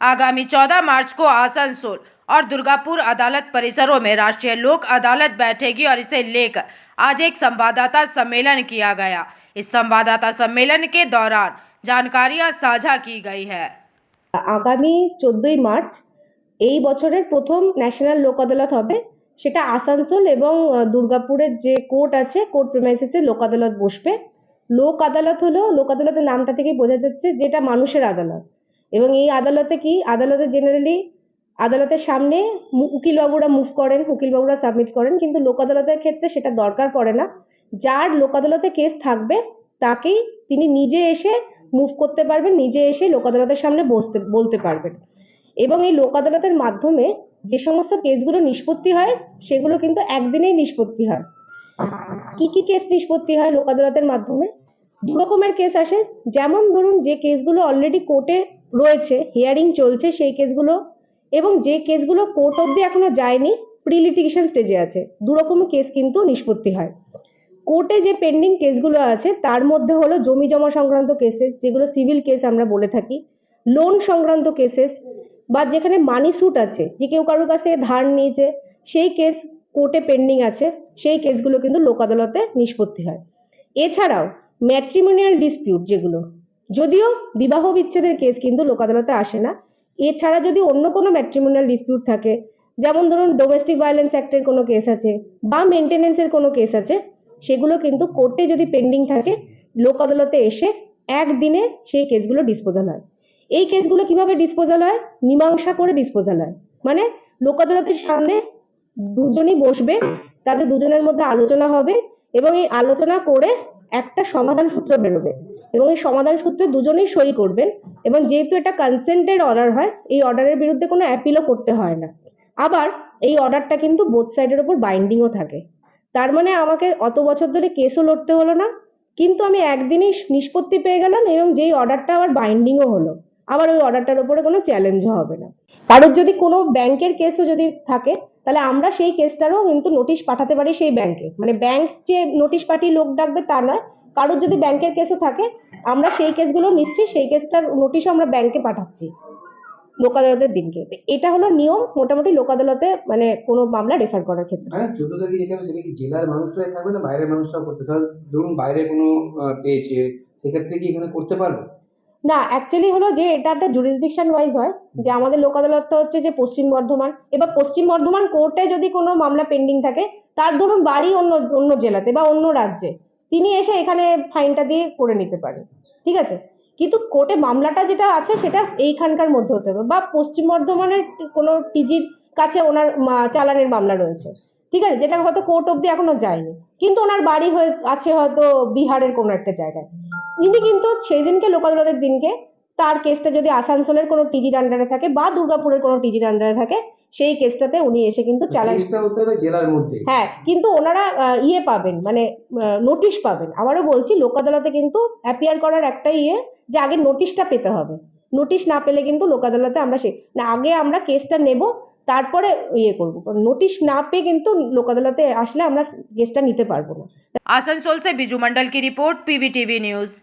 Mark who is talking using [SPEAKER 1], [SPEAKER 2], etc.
[SPEAKER 1] आगामी 14 मार्च को आसनसोल और दुर्गापुर अदालत परिसरों में राष्ट्रीय लोक अदालत बैठेगी और इसे लेकर आज एक संवाददाता सम्मेलन किया गया। इस संवाददाता सम्मेलन के दौरान जानकारियां साझा की गई है।
[SPEAKER 2] आगामी 14 मार्च এই বছরের প্রথম ন্যাশনাল লোক আদালত হবে। সেটা আসানসোল এবং দুর্গাপুরের যে কোর্ট আছে কোর্ট প্রিমাইসেসে লোক আদালত বসবে। লোক আদালত হলো, লোক আদালতের নামটা থেকে বোঝা যাচ্ছে যেটা মানুষের আদালত। এবং এই আদালতে কি, আদালতে জেনারেলি আদালতের সামনে উকিলবাবুরা মুভ করেন, উকিলবাবুরা সাবমিট করেন, কিন্তু লোক আদালতের ক্ষেত্রে সেটা দরকার পড়ে না। যার লোক আদালতে কেস থাকবে তাকেই তিনি নিজে এসে মুভ করতে পারবেন, নিজে এসে লোক আদালতের সামনে বলতে পারবেন। এবং এই লোক আদালতের মাধ্যমে যে সমস্ত কেসগুলো নিষ্পত্তি হয় সেগুলো কিন্তু একদিনেই নিষ্পত্তি হয়। কি কি কেস নিষ্পত্তি হয় লোক আদালতের মাধ্যমে? দু রকমের কেস আসে। যেমন ধরুন, যে কেসগুলো অলরেডি কোর্টে রয়েছে, হিয়ারিং চলছে সেই কেসগুলো, এবং যে কেসগুলো কোর্ট অবধি এখনো যায়নি, প্রি লিটিগেশন স্টেজে আছে, দু রকমের কেস কিন্তু নিষ্পত্তি হয়। কোর্টে যে পেন্ডিং কেসগুলো আছে তার মধ্যে হলো জমি জমা সংক্রান্ত কেসেস, যেগুলো সিভিল কেস আমরা বলে থাকি, লোন সংক্রান্ত কেসেস, বা যেখানে মানি স্যুট আছে, যে কেউ কারোর কাছ থেকে ধার নিয়েছে, সেই কেস কোর্টে পেন্ডিং আছে, সেই কেসগুলো কিন্তু লোক আদালতে নিষ্পত্তি হয়। এছাড়াও ম্যাট্রিমোনিয়াল ডিসপিউট, যেগুলো যদিও বিবাহ বিচ্ছেদের কেস কিন্তু লোক আদালতে আসে না, এছাড়া যদি অন্য কোনো ম্যাট্রিমোনিয়াল ডিসপিউট থাকে, যেমন ধরুন ডোমেস্টিক ভায়োলেন্স অ্যাক্টের কোনো কেস আছে বা মেনটেনেন্সের কোনো কেস আছে, সেগুলো কিন্তু কোর্টে যদি পেন্ডিং থাকে লোক আদালতে এসে একদিনে সেই কেসগুলো ডিসপোজাল হয়। এই কেসগুলো কিভাবে ডিসপোজাল হয়? মীমাংসা করে ডিসপোজাল হয়। মানে লোক আদালতের সামনে দুজনই বসবে, তাদের দুজনের মধ্যে আলোচনা হবে এবং এই আলোচনা করে একটা সমাধান সূত্র বেরোবে, এবং এই সমাধান সূত্রে দুজনেই সই করবেন। এবং যেহেতু এটা কনসেন্টেড অর্ডার হয়, এই অর্ডারের বিরুদ্ধে কোনো অ্যাপিলও করতে হয় না। আবার এই অর্ডারটা কিন্তু বোথ সাইডের উপর বাইন্ডিংও থাকে। তার মানে আমাকে অত বছর ধরে কেসও লড়তে হলো না, কিন্তু আমি একদিনই নিষ্পত্তি পেয়ে গেলাম, এবং যেই অর্ডারটা আবার বাইন্ডিংও হলো, আবার ওই অর্ডারটার উপরে কোনো চ্যালেঞ্জও হবে না। কারোর যদি কোনো ব্যাংকের কেসও যদি থাকে, তাহলে আমরা সেই কেসটারও কিন্তু নোটিশ পাঠাতে পারি সেই ব্যাংকে। মানে ব্যাংক যে নোটিশ পাঠিয়ে লোক ডাকবে তা নয়, কারোর যদি ব্যাংকের কেসও থাকে আমরা সেই কেসগুলো নিচ্ছি, সেই কেসটার নোটিশও আমরা ব্যাংকে পাঠাচ্ছি লোক আদালতের দিনকে। এটা হলো নিয়ম মোটামুটি লোক আদালতে, মানে কোনো মামলা রেফার করার ক্ষেত্রে।
[SPEAKER 3] মানে 14 তারিখে যেটা হবে সেটা কি জেলার মানুষরাই থাকবে না বাইরের মানুষরাও করতে? ধরুন বাইরে কোনো পেয়েছে, সেক্ষেত্রে কি এখানে করতে পারবে?
[SPEAKER 2] না, অ্যাকচুয়ালি হলো যে এটা একটা জুরিসডিকশন ওয়াইজ হয়, যে আমাদের লোক আদালতটা হচ্ছে যে পশ্চিম বর্ধমান। এবার পশ্চিম বর্ধমান কোর্টে যদি কোনো মামলা পেন্ডিং থাকে, তার ধরুন বাড়ি অন্য অন্য জেলাতে বা অন্য রাজ্যে, তিনি এসে এখানে ফাইনটা দিয়ে করে নিতে পারেন, ঠিক আছে। কিন্তু কোর্টে মামলাটা যেটা আছে সেটা এইখানকার মধ্যে হতে হবে, বা পশ্চিম বর্ধমানের কোনো টিজির কাছে ওনার চালানের মামলা রয়েছে, ঠিক আছে, যেটা হয়তো কোর্ট অব্দি এখনো যায়নি, কিন্তু ওনার বাড়ি হয়ে আছে হয়তো বিহারের কোনো একটা জায়গায়, তিনি কিন্তু সেই দিনকে লোক আদালতের দিনকে তার কেসটা যদি আসানসোলের কোনো টিজির আন্ডারে থাকে বা দুর্গাপুরের কোনো টিজির আন্ডারে থাকে, সেই কেসটাতে উনি এসে কিন্তু চালান।
[SPEAKER 3] চেষ্টা হতে হবে জেলার মধ্যে।
[SPEAKER 2] হ্যাঁ, কিন্তু ওনারা ইয়ে পাবেন, মানে নোটিশ পাবেন। আবারও বলছি, লোক আদালতে কিন্তু অ্যাপিয়ার করার একটা যে আগে নোটিশটা পেতে হবে। নোটিশ না পেলে কিন্তু লোক আদালতে আমরা না, আগে আমরা কেসটা নেব, তারপরে করবো। নোটিশ না পেয়ে কিন্তু লোক আদালতে আসলে আমরা কেসটা নিতে পারবো না।
[SPEAKER 1] आसनसोल से बिजू मंडल की रिपोर्ट, पीवीटीवी न्यूज़।